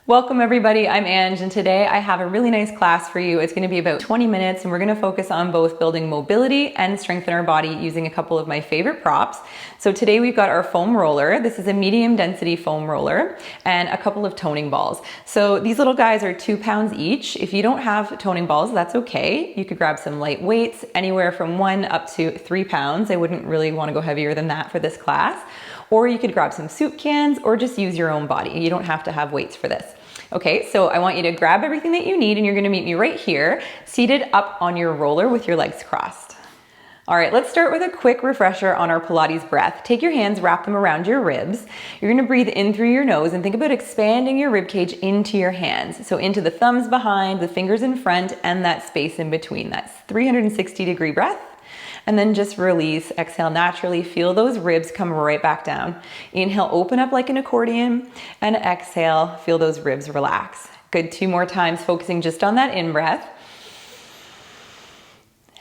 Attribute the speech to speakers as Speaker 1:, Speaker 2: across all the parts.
Speaker 1: Welcome everybody, I'm Ange, and today I have a really nice class for you. It's going to be about 20 minutes and we're going to focus on both building mobility and strengthen our body using a couple of my favorite props. So today we've got our foam roller. This is a medium density foam roller and a couple of toning balls. So these little guys are 2 pounds each. If you don't have toning balls, that's okay. You could grab some light weights, anywhere from 1 up to 3 pounds. I wouldn't really want to go heavier than that for this class. Or you could grab some soup cans or just use your own body. You don't have to have weights for this. Okay, so I want you to grab everything that you need and you're gonna meet me right here, seated up on your roller with your legs crossed. All right, let's start with a quick refresher on our Pilates breath. Take your hands, wrap them around your ribs. You're gonna breathe in through your nose and think about expanding your rib cage into your hands. So into the thumbs behind, the fingers in front, and that space in between. That's 360-degree breath. And then just release, exhale naturally, feel those ribs come right back down. Inhale, open up like an accordion, and exhale, feel those ribs relax. Good, 2 more times, focusing just on that in-breath.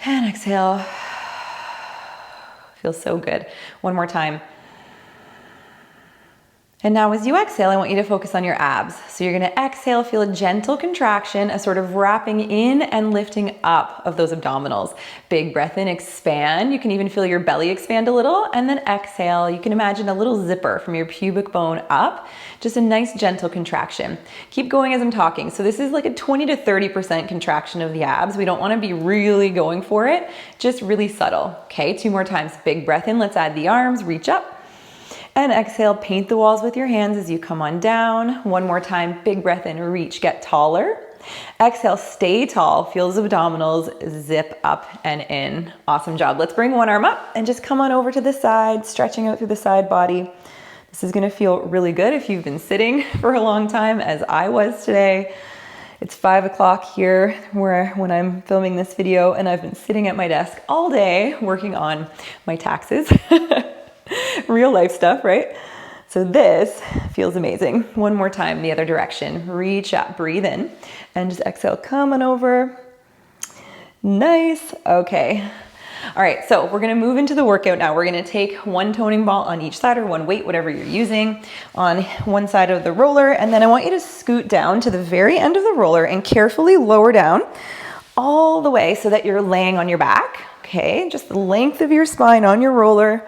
Speaker 1: And exhale, feels so good. 1 more time. And now as you exhale, I want you to focus on your abs. So you're gonna exhale, feel a gentle contraction, a sort of wrapping in and lifting up of those abdominals. Big breath in, expand. You can even feel your belly expand a little, and then exhale. You can imagine a little zipper from your pubic bone up, just a nice gentle contraction. Keep going as I'm talking. So this is like a 20 to 30% contraction of the abs. We don't wanna be really going for it, just really subtle. Okay, 2 more times. Big breath in, let's add the arms, reach up. And exhale, paint the walls with your hands as you come on down. 1 more time, big breath in, reach, get taller. Exhale, stay tall, feel those abdominals zip up and in. Awesome job. Let's bring 1 arm up and just come on over to the side, stretching out through the side body. This is gonna feel really good if you've been sitting for a long time, as I was today. It's 5 o'clock here when I'm filming this video, and I've been sitting at my desk all day working on my taxes. Real life stuff, right? So this feels amazing. 1 more time, the other direction. Reach up, breathe in, and just exhale, come on over. Nice, okay. All right, so we're gonna move into the workout now. We're gonna take 1 toning ball on each side, or 1 weight, whatever you're using, on one side of the roller, and then I want you to scoot down to the very end of the roller and carefully lower down all the way so that you're laying on your back, okay? Just the length of your spine on your roller.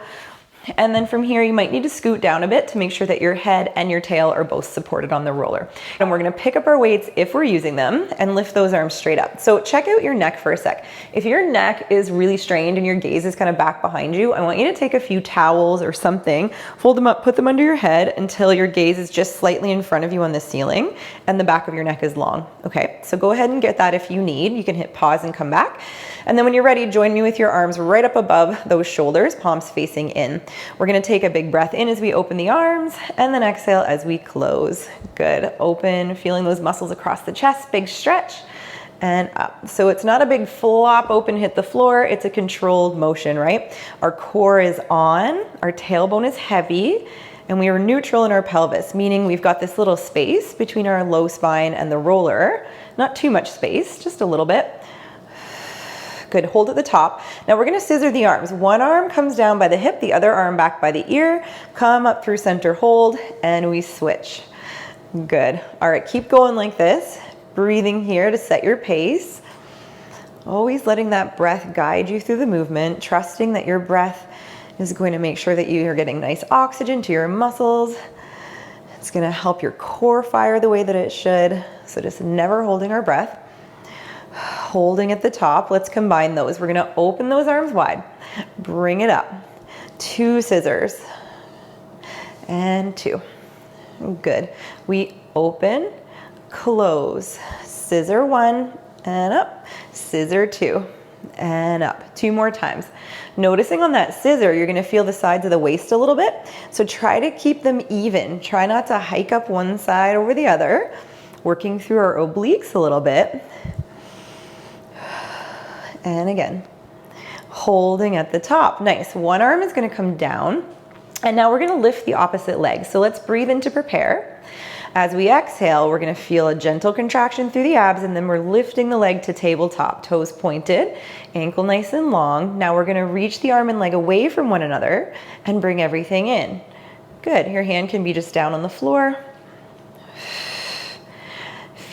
Speaker 1: And then from here, you might need to scoot down a bit to make sure that your head and your tail are both supported on the roller. And we're gonna pick up our weights if we're using them and lift those arms straight up. So check out your neck for a sec. If your neck is really strained and your gaze is kind of back behind you, I want you to take a few towels or something, fold them up, put them under your head until your gaze is just slightly in front of you on the ceiling and the back of your neck is long. Okay, so go ahead and get that if you need. You can hit pause and come back. And then when you're ready, join me with your arms right up above those shoulders, palms facing in. We're gonna take a big breath in as we open the arms, and then exhale as we close. Good, open, feeling those muscles across the chest, big stretch, and up. So it's not a big flop open, hit the floor, it's a controlled motion, right? Our core is on, our tailbone is heavy, and we are neutral in our pelvis, meaning we've got this little space between our low spine and the roller. Not too much space, just a little bit. Good, hold at the top. Now we're gonna scissor the arms. 1 arm comes down by the hip, the other arm back by the ear, come up through center, hold, and we switch. Good, all right, keep going like this. Breathing here to set your pace. Always letting that breath guide you through the movement, trusting that your breath is going to make sure that you are getting nice oxygen to your muscles. It's gonna help your core fire the way that it should. So just never holding our breath. Holding at the top, let's combine those. We're gonna open those arms wide, bring it up. 2 scissors, and 2. Good. We open, close, scissor 1, and up, scissor 2, and up. 2 more times. Noticing on that scissor, you're gonna feel the sides of the waist a little bit, so try to keep them even. Try not to hike up one side over the other, working through our obliques a little bit. And again, holding at the top. Nice, 1 arm is gonna come down, and now we're gonna lift the opposite leg. So let's breathe in to prepare. As we exhale, we're gonna feel a gentle contraction through the abs, and then we're lifting the leg to tabletop, toes pointed, ankle nice and long. Now we're gonna reach the arm and leg away from one another and bring everything in. Good, your hand can be just down on the floor.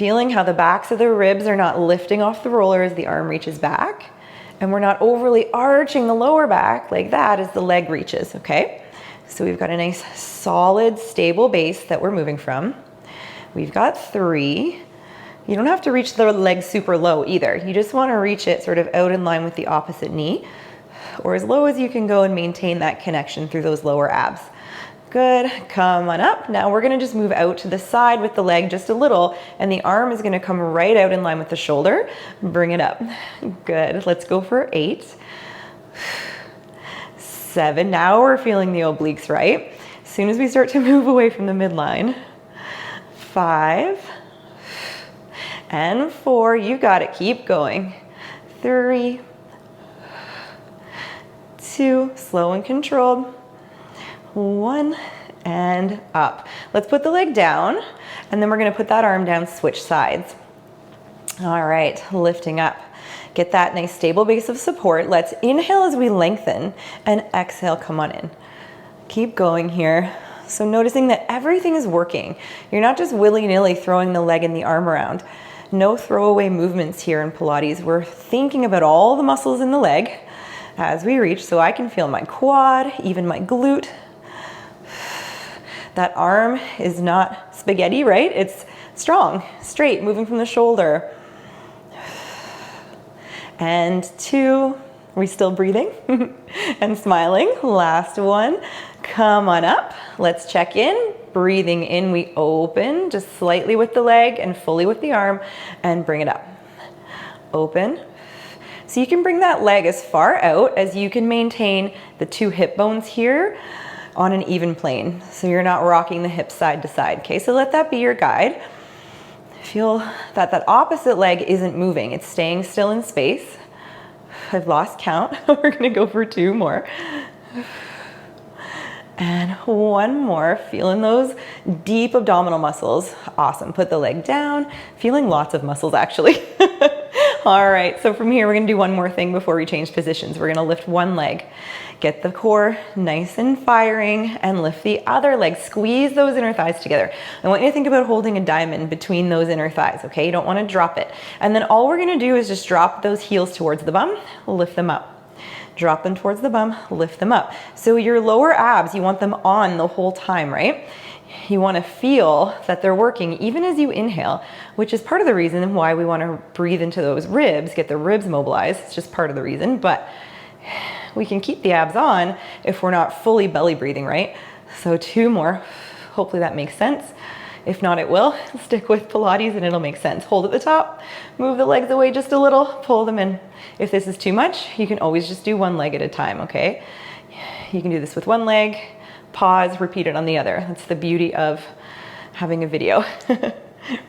Speaker 1: Feeling how the backs of the ribs are not lifting off the roller as the arm reaches back. And we're not overly arching the lower back like that as the leg reaches, okay? So we've got a nice solid, stable base that we're moving from. We've got 3. You don't have to reach the leg super low either. You just want to reach it sort of out in line with the opposite knee, or as low as you can go and maintain that connection through those lower abs. Good, come on up. Now we're gonna just move out to the side with the leg just a little, and the arm is gonna come right out in line with the shoulder. Bring it up. Good, let's go for 8. 7, now we're feeling the obliques, right? As soon as we start to move away from the midline. 5, and 4, you got it, keep going. 3, 2, slow and controlled. 1, and up. Let's put the leg down, and then we're gonna put that arm down, switch sides. All right, lifting up. Get that nice stable base of support. Let's inhale as we lengthen, and exhale, come on in. Keep going here. So noticing that everything is working. You're not just willy-nilly throwing the leg and the arm around. No throwaway movements here in Pilates. We're thinking about all the muscles in the leg as we reach, so I can feel my quad, even my glute. That arm is not spaghetti, right? It's strong, straight, moving from the shoulder. And 2, are we still breathing? And smiling. Last one, come on up. Let's check in. Breathing in, we open just slightly with the leg and fully with the arm, and bring it up. Open. So you can bring that leg as far out as you can maintain the 2 hip bones here on an even plane. So you're not rocking the hips side to side, okay? So let that be your guide. Feel that that opposite leg isn't moving. It's staying still in space. I've lost count. We're gonna go for 2 more. And 1 more, feeling those deep abdominal muscles. Awesome, put the leg down. Feeling lots of muscles actually. All right, so from here, we're gonna do 1 more thing before we change positions. We're gonna lift 1 leg. Get the core nice and firing, and lift the other leg. Squeeze those inner thighs together. I want you to think about holding a diamond between those inner thighs, okay? You don't wanna drop it. And then all we're gonna do is just drop those heels towards the bum, lift them up. Drop them towards the bum, lift them up. So your lower abs, you want them on the whole time, right? You want to feel that they're working even as you inhale, which is part of the reason why we want to breathe into those ribs, get the ribs mobilized. It's just part of the reason, but we can keep the abs on if we're not fully belly breathing, right? So 2 more. Hopefully that makes sense. If not, it will. Stick with Pilates and it'll make sense. Hold at the top, move the legs away just a little, pull them in. If this is too much, you can always just do 1 leg at a time, okay? You can do this with 1 leg, pause, repeat it on the other. That's the beauty of having a video,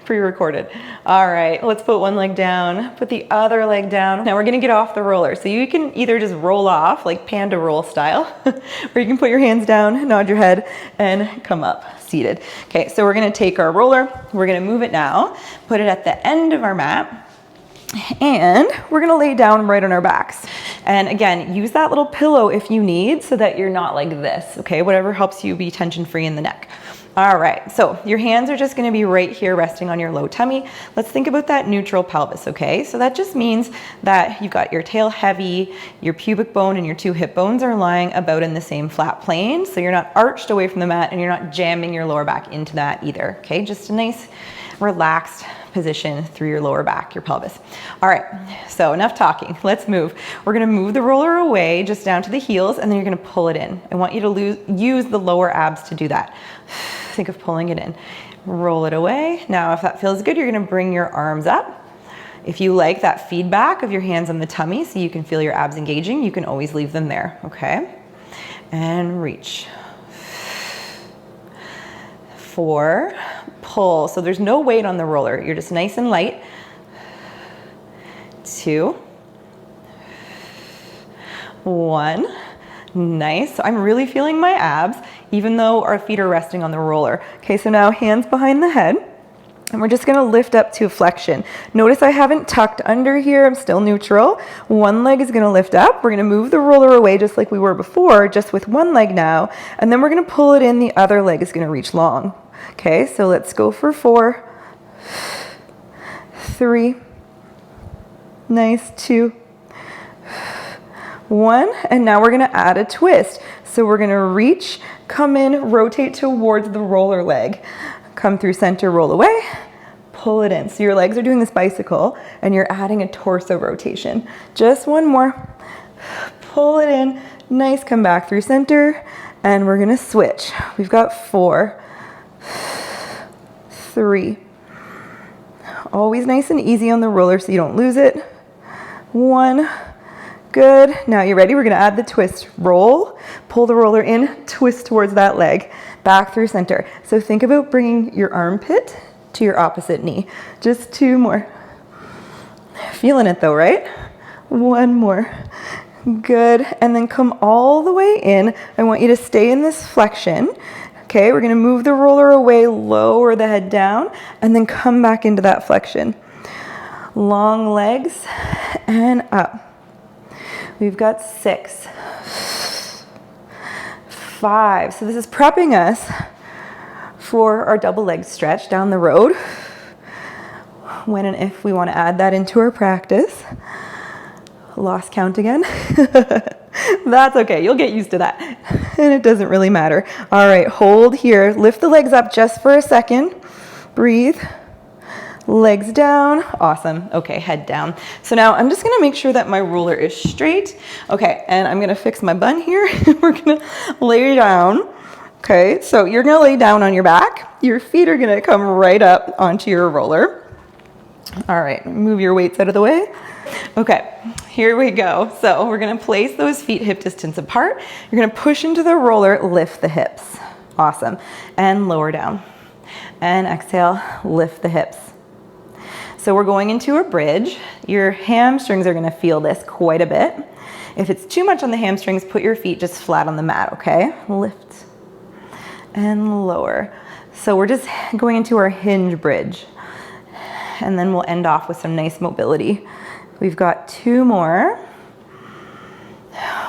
Speaker 1: pre-recorded. All right, let's put 1 leg down, put the other leg down. Now we're gonna get off the roller. So you can either just roll off, like panda roll style, or you can put your hands down, nod your head, and come up, seated. Okay, so we're gonna take our roller, we're gonna move it now, put it at the end of our mat, and we're gonna lay down right on our backs. And again, use that little pillow if you need so that you're not like this, okay? Whatever helps you be tension-free in the neck. All right, so your hands are just gonna be right here resting on your low tummy. Let's think about that neutral pelvis, okay? So that just means that you've got your tail heavy, your pubic bone and your 2 hip bones are lying about in the same flat plane, so you're not arched away from the mat and you're not jamming your lower back into that either, okay? Just a nice relaxed position through your lower back, your pelvis. All right, so enough talking, let's move. We're gonna move the roller away just down to the heels and then you're gonna pull it in. I want you to use the lower abs to do that. Think of pulling it in. Roll it away. Now, if that feels good, you're gonna bring your arms up. If you like that feedback of your hands on the tummy so you can feel your abs engaging, you can always leave them there, okay? And reach. 4, pull. So there's no weight on the roller. You're just nice and light. 2, 1. Nice. So I'm really feeling my abs, even though our feet are resting on the roller. Okay, so now hands behind the head. And we're just gonna lift up to a flexion. Notice I haven't tucked under here, I'm still neutral. 1 leg is gonna lift up. We're gonna move the roller away just like we were before, just with 1 leg now. And then we're gonna pull it in, the other leg is gonna reach long. Okay, so let's go for 4, 3. Nice, 2. 1, and now we're gonna add a twist. So we're gonna reach, come in, rotate towards the roller leg. Come through center, roll away, pull it in. So your legs are doing this bicycle and you're adding a torso rotation. Just one more. Pull it in, nice, come back through center, and we're gonna switch. We've got 4, 3. Always nice and easy on the roller so you don't lose it. 1. Good. Now you're ready. We're going to add the twist. Roll, pull the roller in, twist towards that leg, back through center. So think about bringing your armpit to your opposite knee. Just 2 more. Feeling it though, right? 1 more. Good. And then come all the way in. I want you to stay in this flexion. Okay, we're going to move the roller away, lower the head down, and then come back into that flexion. Long legs and up. We've got 6, 5. So this is prepping us for our double leg stretch down the road. When and if we want to add that into our practice. Lost count again. That's okay. You'll get used to that. And it doesn't really matter. All right, hold here. Lift the legs up just for a second. Breathe. Legs down. Awesome. Okay, head down. So now I'm just going to make sure that my roller is straight. Okay, and I'm going to fix my bun here. We're going to lay down. Okay, so you're going to lay down on your back. Your feet are going to come right up onto your roller. All right, move your weights out of the way. Okay, here we go. So we're going to place those feet hip distance apart. You're going to push into the roller, lift the hips. Awesome. And lower down. And exhale, lift the hips. So we're going into a bridge. Your hamstrings are going to feel this quite a bit. If it's too much on the hamstrings, put your feet just flat on the mat, okay? Lift and lower. So we're just going into our hinge bridge. And then we'll end off with some nice mobility. We've got 2 more.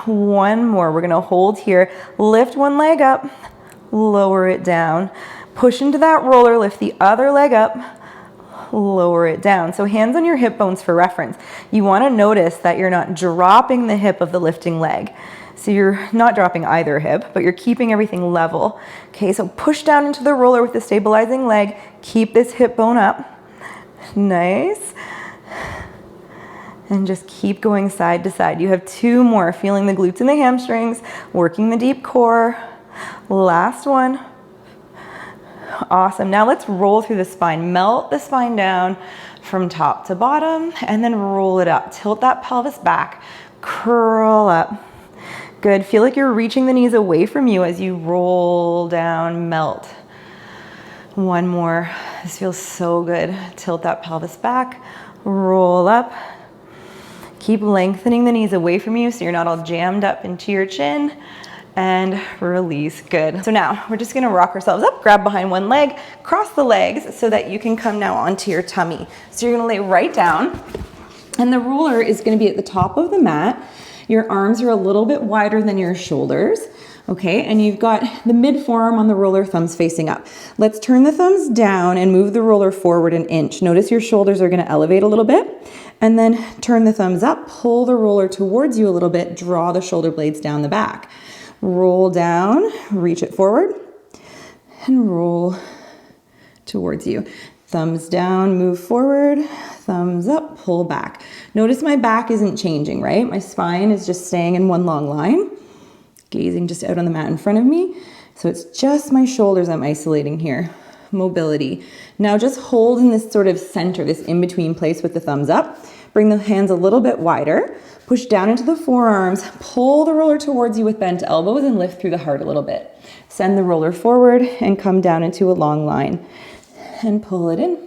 Speaker 1: 1 more. We're going to hold here. Lift one leg up, lower it down. Push into that roller, lift the other leg up, lower it down. So hands on your hip bones for reference. You want to notice that you're not dropping the hip of the lifting leg. So you're not dropping either hip, but you're keeping everything level. Okay, so push down into the roller with the stabilizing leg. Keep this hip bone up. Nice. And just keep going side to side. You have 2 more. Feeling the glutes and the hamstrings, working the deep core. Last one. Awesome. Now let's roll through the spine. Melt the spine down from top to bottom and then roll it up. Tilt that pelvis back. Curl up. Good. Feel like you're reaching the knees away from you as you roll down, melt. 1 more. This feels so good. Tilt that pelvis back. Roll up. Keep lengthening the knees away from you so you're not all jammed up into your chin. And release. Good. So now we're just going to rock ourselves up, grab behind one leg, cross the legs so that you can come now onto your tummy. So you're going to lay right down and the roller is going to be at the top of the mat. Your arms are a little bit wider than your shoulders. Okay, and you've got the mid forearm on the roller, thumbs facing up. Let's turn the thumbs down and move the roller forward an inch. Notice your shoulders are going to elevate a little bit. And then turn the thumbs up, pull the roller towards you a little bit, draw the shoulder blades down the back. Roll down, reach it forward, and roll towards you. Thumbs down, move forward, thumbs up, pull back. Notice my back isn't changing, right? My spine is just staying in one long line, gazing just out on the mat in front of me. So it's just my shoulders I'm isolating here. Mobility. Now just hold in this sort of center, this in-between place with the thumbs up. Bring the hands a little bit wider. Push down into the forearms. Pull the roller towards you with bent elbows and lift through the heart a little bit. Send the roller forward and come down into a long line. And pull it in.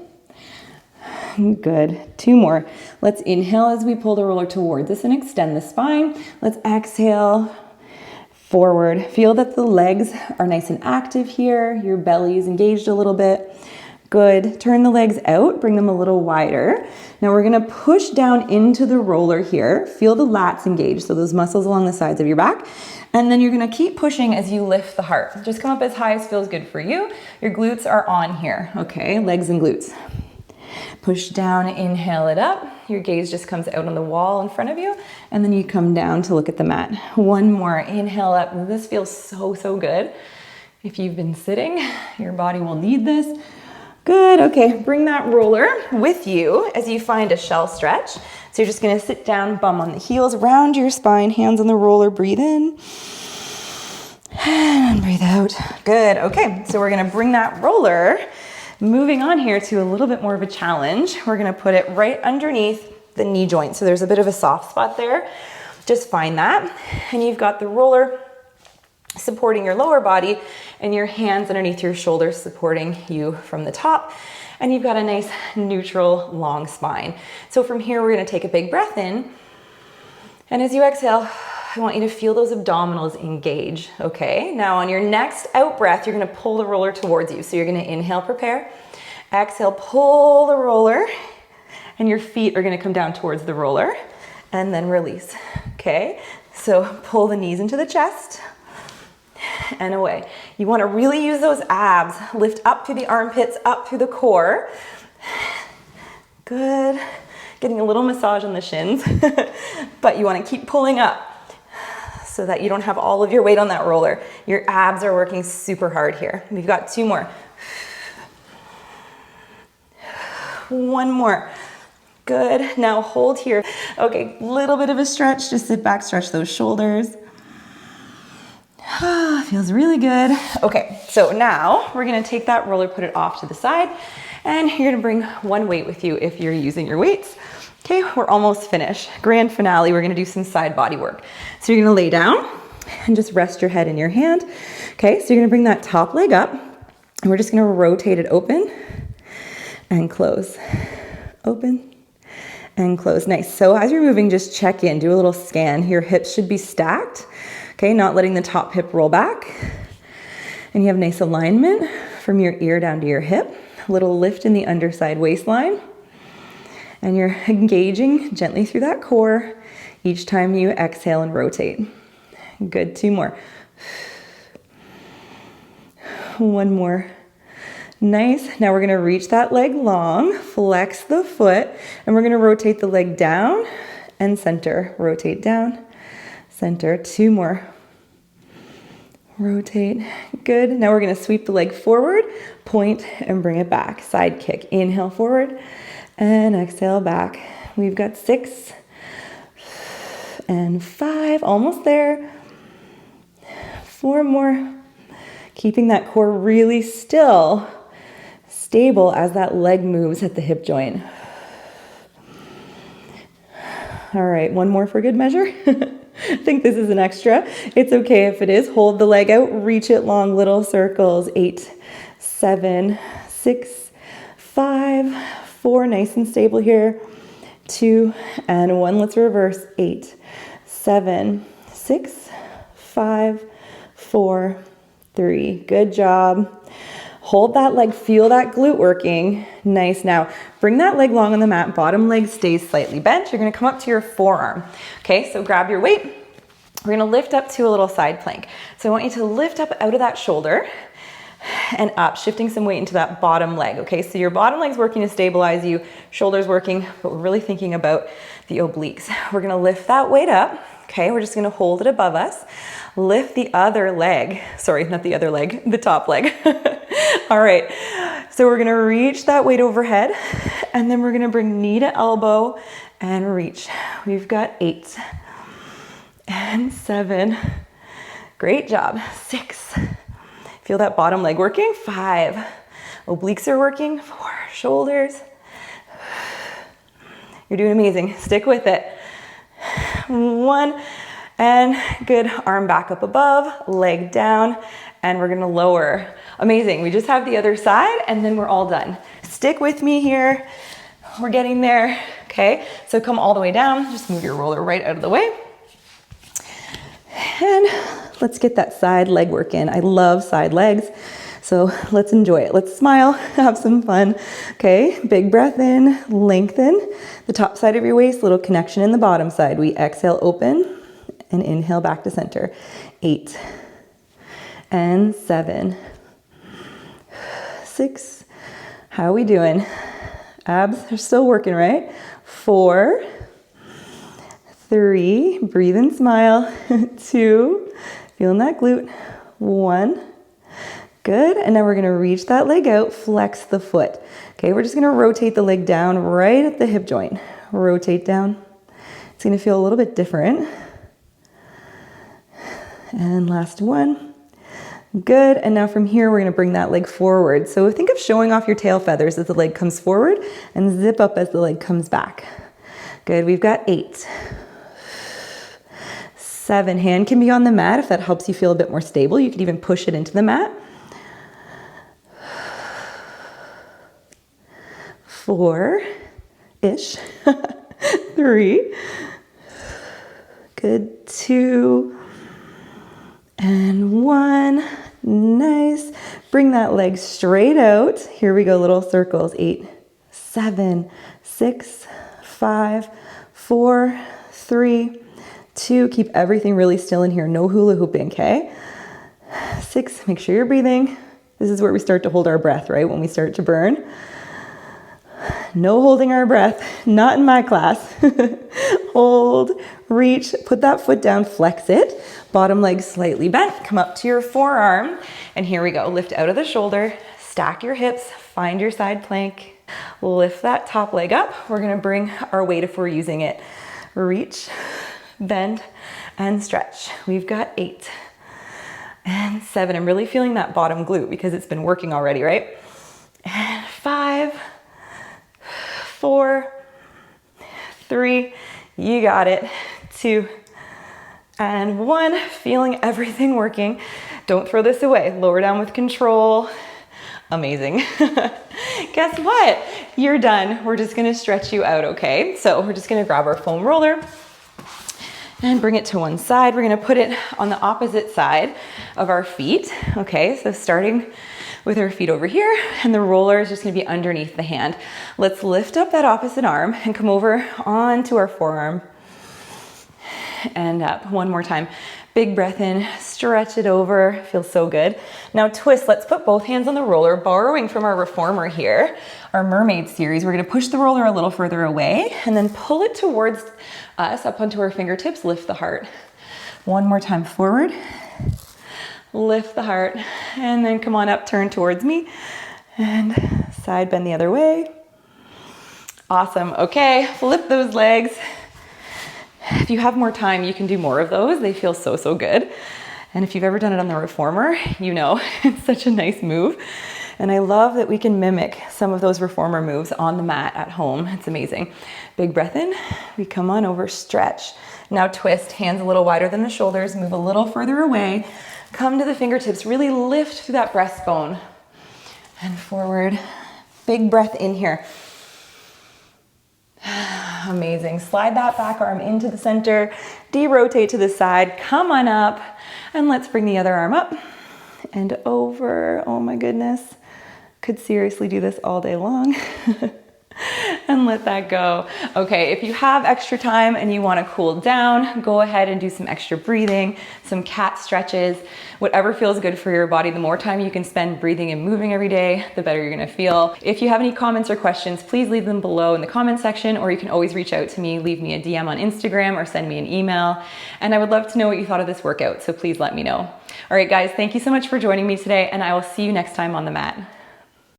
Speaker 1: Good. 2 more. Let's inhale as we pull the roller towards us and extend the spine. Let's exhale forward. Feel that the legs are nice and active here. Your belly is engaged a little bit. Good. Turn the legs out, bring them a little wider. Now we're going to push down into the roller here. Feel the lats engaged, so those muscles along the sides of your back. And then you're going to keep pushing as you lift the heart. Just come up as high as feels good for you. Your glutes are on here, okay? Legs and glutes. Push down, inhale it up. Your gaze just comes out on the wall in front of you, and then you come down to look at the mat. One more, inhale up. This feels so, so good. If you've been sitting, your body will need this. Good, okay, bring that roller with you as you find a shell stretch. So you're just gonna sit down, bum on the heels, round your spine, hands on the roller, breathe in. And breathe out. Good, okay, so we're gonna bring that roller, moving on here to a little bit more of a challenge. We're gonna put it right underneath the knee joint. So there's a bit of a soft spot there. Just find that. And you've got the roller supporting your lower body and your hands underneath your shoulders supporting you from the top. And you've got a nice neutral long spine. So from here, we're gonna take a big breath in. And as you exhale, I want you to feel those abdominals engage, okay? Now on your next out breath, you're gonna pull the roller towards you. So you're gonna inhale, prepare. Exhale, pull the roller, and your feet are gonna come down towards the roller, and then release, okay? So pull the knees into the chest, and away. You wanna really use those abs. Lift up through the armpits, up through the core. Good. Getting a little massage on the shins, but you wanna keep pulling up so that you don't have all of your weight on that roller. Your abs are working super hard here. We've got two more. One more. Good, now hold here. Okay, little bit of a stretch, just sit back, stretch those shoulders. Feels really good. Okay, so now we're gonna take that roller, put it off to the side, and you're gonna bring one weight with you if you're using your weights. Okay, we're almost finished. Grand finale, we're gonna do some side body work. So you're gonna lay down and just rest your head in your hand. Okay, so you're gonna bring that top leg up, and we're just gonna rotate it open and close. Open and close. Nice. So as you're moving, just check in, do a little scan. Your hips should be stacked. Okay, not letting the top hip roll back. And you have nice alignment from your ear down to your hip. A little lift in the underside waistline. And you're engaging gently through that core each time you exhale and rotate. Good, two more. One more. Nice. Now we're gonna reach that leg long, flex the foot, and we're gonna rotate the leg down and center. Rotate down, center. Two more. Rotate. Good. Now we're gonna sweep the leg forward, point, and bring it back. Side kick. Inhale forward. And exhale back. We've got 6 and 5, almost there. 4 more. Keeping that core really still, stable as that leg moves at the hip joint. All right, one more for good measure. I think this is an extra. It's okay if it is. Hold the leg out, reach it long, little circles. 8, 7, 6, 5, 4, nice and stable here. 2 and 1, let's reverse. 8, 7, 6, 5, 4, 3. Good job. Hold that leg, feel that glute working. Nice. Now bring that leg long on the mat. Bottom leg stays slightly bent. You're gonna come up to your forearm. Okay, so grab your weight. We're gonna lift up to a little side plank. So I want you to lift up out of that shoulder and up, shifting some weight into that bottom leg. Okay, so your bottom leg's working to stabilize you, shoulders working, but we're really thinking about the obliques. We're gonna lift that weight up. Okay, we're just gonna hold it above us. Lift the other leg. Sorry, not the other leg, the top leg. All right, so we're gonna reach that weight overhead, and then we're gonna bring knee to elbow and reach. We've got 8 and 7. Great job. 6. Feel that bottom leg working. 5. Obliques are working. 4. Shoulders. You're doing amazing. Stick with it. 1. And good. Arm back up above, leg down, and we're gonna lower. Amazing. We just have the other side, and then we're all done. Stick with me here. We're getting there. Okay, so come all the way down. Just move your roller right out of the way. And let's get that side leg work in. I love side legs, so let's enjoy it. Let's smile, have some fun. Okay, big breath in, lengthen the top side of your waist, little connection in the bottom side. We exhale, open, and inhale back to center. 8 and 7, 6. How are we doing? Abs are still working, right? 4, 3, breathe and smile. 2, feeling that glute. 1, good. And now we're gonna reach that leg out, flex the foot. Okay, we're just gonna rotate the leg down right at the hip joint. Rotate down. It's gonna feel a little bit different. And last one. Good, and now from here, we're gonna bring that leg forward. So think of showing off your tail feathers as the leg comes forward and zip up as the leg comes back. Good, we've got 8. 7, hand can be on the mat if that helps you feel a bit more stable. You could even push it into the mat. 4-ish. 3. Good, 2. And 1, nice. Bring that leg straight out. Here we go, little circles. 8, 7, 6, 5, 4, 3, 2. Keep everything really still in here. No hula hooping, okay? 6, make sure you're breathing. This is where we start to hold our breath, right? When we start to burn. No holding our breath, not in my class. Hold, reach, put that foot down, flex it. Bottom leg slightly bent, come up to your forearm. And here we go, lift out of the shoulder, stack your hips, find your side plank. Lift that top leg up. We're gonna bring our weight if we're using it. Reach, bend, and stretch. We've got 8 and 7. I'm really feeling that bottom glute because it's been working already, right? And 5, 4, 3, you got it. 2, and 1, feeling everything working. Don't throw this away. Lower down with control. Amazing. Guess what? You're done. We're just gonna stretch you out, okay? So we're just gonna grab our foam roller and bring it to one side. We're gonna put it on the opposite side of our feet, okay? So starting with our feet over here, and the roller is just gonna be underneath the hand. Let's lift up that opposite arm and come over onto our forearm and up. One more time. Big breath in, stretch it over, feels so good. Now twist, let's put both hands on the roller, borrowing from our reformer here, our mermaid series. We're gonna push the roller a little further away and then pull it towards us up onto our fingertips, lift the heart. One more time forward, lift the heart, and then come on up, turn towards me, and side bend the other way. Awesome, okay, flip those legs. If you have more time, you can do more of those. They feel so, so good. And if you've ever done it on the reformer, you know it's such a nice move. And I love that we can mimic some of those reformer moves on the mat at home. It's amazing. Big breath in, we come on over, stretch. Now twist, hands a little wider than the shoulders, move a little further away, come to the fingertips, really lift through that breastbone and forward. Big breath in here. Amazing. Slide that back arm into the center, de-rotate to the side, come on up, and let's bring the other arm up and over. Oh my goodness. Could seriously do this all day long. And let that go. Okay, if you have extra time and you want to cool down, go ahead and do some extra breathing, some cat stretches, whatever feels good for your body. The more time you can spend breathing and moving every day, the better you're gonna feel. If you have any comments or questions, please leave them below in the comment section, or you can always reach out to me, leave me a DM on Instagram or send me an email. And I would love to know what you thought of this workout, so please let me know. All right, guys, thank you so much for joining me today, and I will see you next time on the mat.